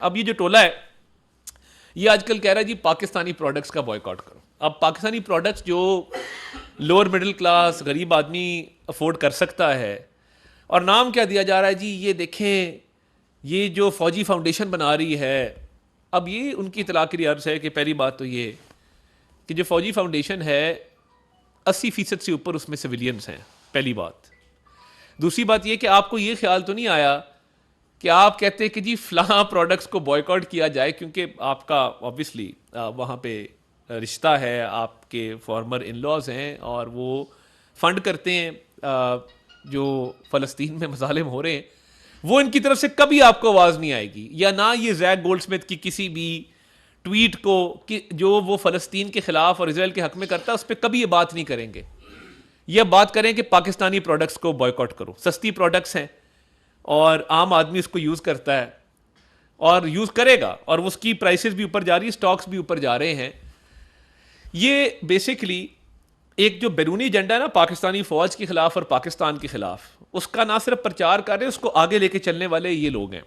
अब ये जो टोला है ये आजकल कह रहा है जी पाकिस्तानी प्रोडक्ट्स का बॉयकॉट करो। अब पाकिस्तानी प्रोडक्ट्स जो लोअर मिडिल क्लास गरीब आदमी अफोर्ड कर सकता है, और नाम क्या दिया जा रहा है जी, ये देखें ये जो फौजी फाउंडेशन बना रही है। अब ये उनकी इतला की अर्ज है कि पहली बात तो ये कि जो फौजी फाउंडेशन है 80% से ऊपर उसमें सिविलियंस हैं, पहली बात। दूसरी बात ये कि आपको ये ख्याल तो नहीं आया कि आप कहते हैं कि जी फलां प्रोडक्ट्स को बॉयकॉट किया जाए क्योंकि आपका ऑब्वियसली वहाँ पे रिश्ता है, आपके फॉर्मर इन लॉज हैं और वो फंड करते हैं जो फ़लस्तीन में मज़ालिम हो रहे हैं, वो इनकी तरफ से कभी आपको आवाज़ नहीं आएगी। या ना ये जैक गोल्डस्मिथ की किसी भी ट्वीट को कि जो वो फ़लस्तीन के ख़िलाफ़ और इसराइल के हक़ में करता है उस पर कभी ये बात नहीं करेंगे। ये बात करें कि पाकिस्तानी प्रोडक्ट्स को बॉयकॉट करो। सस्ती प्रोडक्ट्स हैं और आम आदमी इसको यूज़ करता है और यूज़ करेगा, और उसकी प्राइसेस भी ऊपर जा रही है, स्टॉक्स भी ऊपर जा रहे हैं। ये बेसिकली एक जो बैरूनी एजेंडा है ना पाकिस्तानी फ़ौज के ख़िलाफ़ और पाकिस्तान के ख़िलाफ़, उसका ना सिर्फ प्रचार कर रहे हैं, उसको आगे लेके चलने वाले ये लोग हैं।